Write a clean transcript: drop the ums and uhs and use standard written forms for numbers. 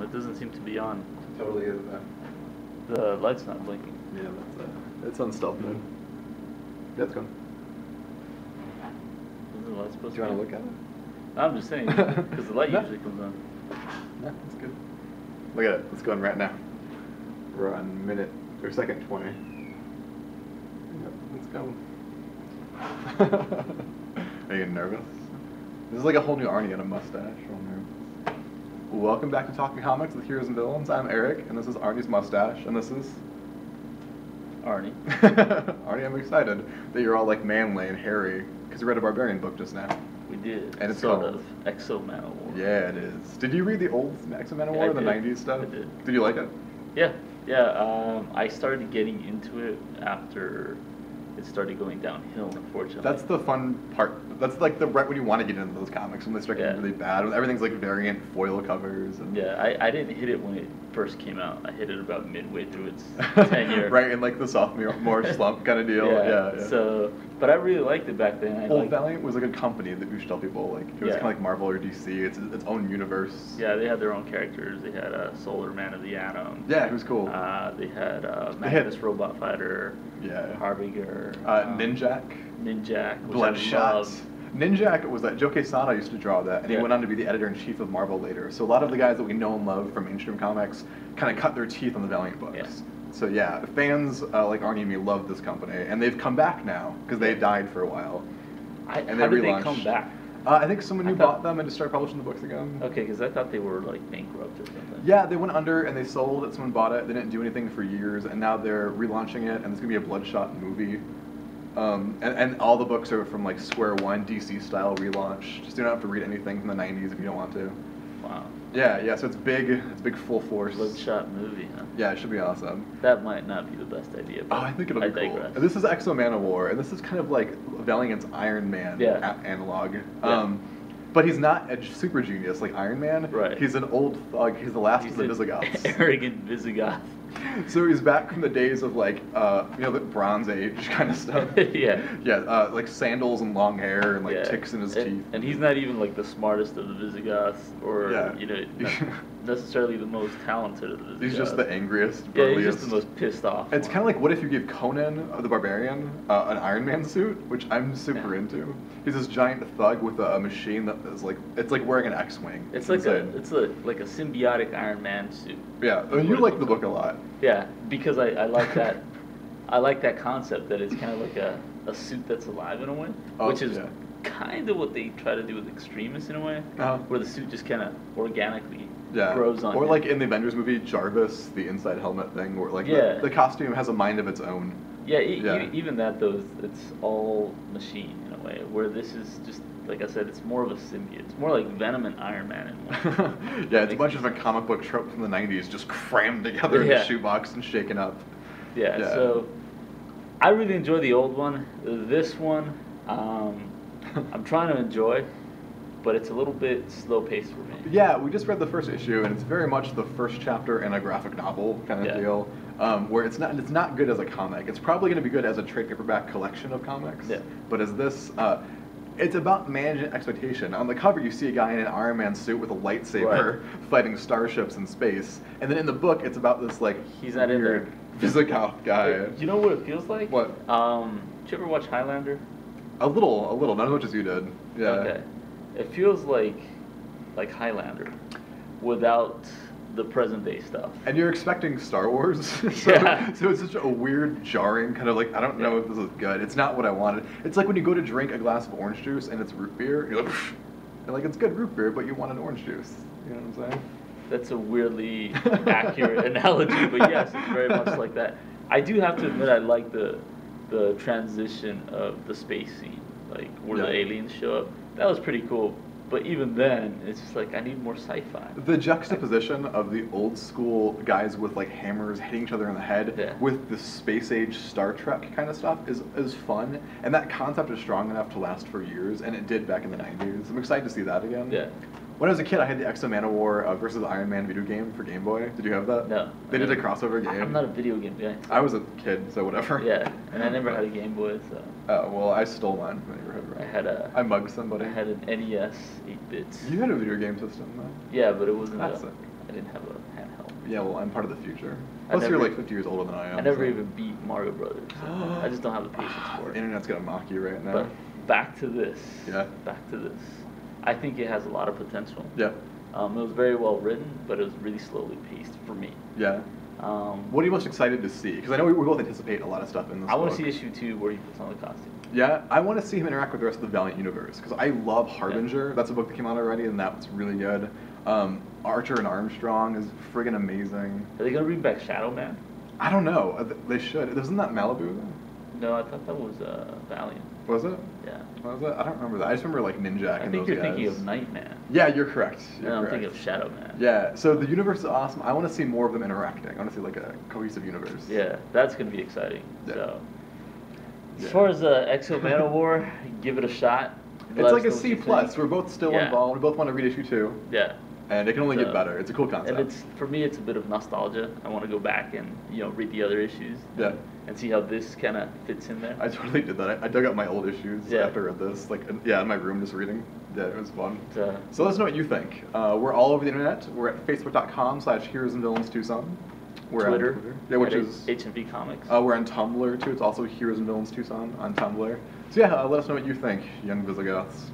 It doesn't seem to be on. Totally is that. The light's not blinking. Yeah, it's on stealth mode. Yeah, it's gone. Is the light supposed Do you to want be to look at it? I'm just saying, because the light No. usually comes on. Yeah, that's good. Look at it. It's going right now. We're on minute or second 20. Yep, it's going. Are you getting nervous? This is like a whole new Arnie and a mustache. Real nervous. Welcome back to Talking Comics with Heroes and Villains. I'm Eric, and this is Arnie's mustache, and this is Arnie. Arnie. I'm excited that you're all like manly and hairy because you read a Barbarian book just now. We did. And it's sort called of Exo Manowar. Yeah, it is. Did you read the old X-Men Yeah, Manowar, I the did. 90s stuff? I did. Did you like it? Yeah. I started getting into it after it started going downhill, unfortunately. That's the fun part. That's like the right when you want to get into those comics, when they start getting really bad. When everything's like variant foil covers. And Yeah, I didn't hit it when it first came out. I hit it about midway through its tenure. Right, in like the sophomore slump kind of deal. Yeah. So, but I really liked it back then. Old Valiant was a good company that we should tell people. Like it was kind of like Marvel or DC. It's its own universe. Yeah, they had their own characters. They had Solar Man of the Atom. Yeah, it was cool. They had Magnus Robot Fighter. Yeah. Harbinger. Ninjak. Ninjak. Bloodshot. Ninjak was that Joe Quesada used to draw that, and he went on to be the editor-in-chief of Marvel later. So a lot of the guys that we know and love from mainstream comics kind of cut their teeth on the Valiant books. Yeah. So yeah, fans like Arnie and me love this company, and they've come back now because they died for a while. How did they come back? I think someone new bought them and just started publishing the books again. Okay, because I thought they were like bankrupt or something. Yeah, they went under and they sold it. Someone bought it. They didn't do anything for years, and now they're relaunching it, and there's gonna be a Bloodshot movie. And all the books are from like Square One, DC style relaunch. Just you don't have to read anything from the 90s if you don't want to. Wow. Yeah, so it's big full force. Bloodshot movie, huh? Yeah, it should be awesome. That might not be the best idea, but I think it'll be cool. digress. And this is Exo Manowar, and this is kind of like Valiant's Iron Man analog. Yeah. But he's not a super genius like Iron Man. Right. He's an old thug. He's the last of the an Visigoths. Arrogant Visigoth. So he's back from the days of like, the Bronze Age kind of stuff. Yeah. Yeah, like sandals and long hair and like ticks in his teeth. And he's not even like the smartest of the Visigoths, or not necessarily the most talented of the Visigoths. He's just the angriest, Yeah, burliest. he's just the most pissed off. It's kind of like, what if you give Conan the Barbarian an Iron Man suit, which I'm super into. He's this giant thug with a machine that is like, it's like wearing an X-wing. It's like a symbiotic Iron Man suit. Yeah, I mean, you like the book a lot. Yeah, because I like that. I like that concept that it's kind of like a suit that's alive in a way, which is kind of what they try to do with Extremis in a way, where the suit just kind of organically grows on. Or him. like in the Avengers movie, Jarvis, the inside helmet thing, where like the costume has a mind of its own. Yeah, even that though, it's all machine in a way, where this is just, like I said, it's more of a symbiote. It's more like Venom and Iron Man in one. Yeah, it's a bunch of different comic book tropes from the 90s just crammed together in a shoebox and shaken up. Yeah, so I really enjoy the old one. This one, I'm trying to enjoy, but it's a little bit slow paced for me. Yeah, we just read the first issue, and it's very much the first chapter in a graphic novel kind of deal, where it's not good as a comic. It's probably going to be good as a trade paperback collection of comics. Yeah. But as this, it's about managing expectation. On the cover, you see a guy in an Iron Man suit with a lightsaber fighting starships in space, and then in the book, it's about this like he's not in there. Visigoth guy. You know what it feels like? What? Did you ever watch Highlander? A little, not as much as you did. Yeah. Okay. It feels like Highlander, without the present day stuff. And you're expecting Star Wars, so it's such a weird, jarring kind of like, I don't know if this is good. It's not what I wanted. It's like when you go to drink a glass of orange juice and it's root beer, you're like, and like it's good root beer, but you want an orange juice. You know what I'm saying? That's a weirdly accurate analogy, but yes, it's very much like that. I do have to admit, I like the transition of the space scene, like where the aliens show up. That was pretty cool. But even then, it's just like, I need more sci-fi. The juxtaposition of the old school guys with like hammers hitting each other in the head with the space age Star Trek kind of stuff is fun. And that concept is strong enough to last for years, and it did back in the 90s. I'm excited to see that again. Yeah. When I was a kid, I had the Exo Manowar versus Iron Man video game for Game Boy. Did you have that? No. They did a crossover game. I'm not a video game guy. I was a kid, so whatever. Yeah, and I never had a Game Boy, so. Oh, well, I stole mine from the neighborhood. I mugged somebody. I had an NES 8-bit. You had a video game system, though. Yeah, but it wasn't. I didn't have a handheld. Yeah, well, I'm part of the future. Plus, you're like 50 years older than I am. I never even beat Mario Brothers. So I just don't have the patience for it. The internet's gonna mock you right now. But back to this. Yeah. Back to this. I think it has a lot of potential. Yeah. It was very well written, but it was really slowly paced for me. Yeah. What are you most excited to see? Because I know we both anticipate a lot of stuff in this I want book. to see issue 2 where he puts on the costume. Yeah, I want to see him interact with the rest of the Valiant universe, because I love Harbinger. Yeah. That's a book that came out already, and that's really good. Archer and Armstrong is friggin' amazing. Are they going to bring back Shadow Man? I don't know. They should. Isn't that Malibu? No, I thought that was Valiant. Was it? Yeah. Was it? I don't remember that. I just remember like Ninjak and those guys. I think you're thinking of Nightman. Yeah, you're correct. I'm thinking of Shadow Man. Yeah, so the universe is awesome. I want to see more of them interacting. I want to see like a cohesive universe. Yeah, that's going to be exciting. Yeah. So, as far as X-O Manowar, give it a shot. It's like a C+. We're both still involved. We both want to read issue 2. Yeah. And it can only get better. It's a cool concept. And for me, it's a bit of nostalgia. I want to go back and read the other issues. Yeah. And see how this kind of fits in there. I totally did that. I dug up my old issues after I read this. Like, in my room just reading. Yeah, it was fun. So let us know what you think. We're all over the internet. We're at facebook.com/heroesandvillainstucson. We're Twitter. On Twitter. Yeah, which is H&V Comics. We're on Tumblr too. It's also Heroes and Villains Tucson on Tumblr. So yeah, let us know what you think, young Visigoths.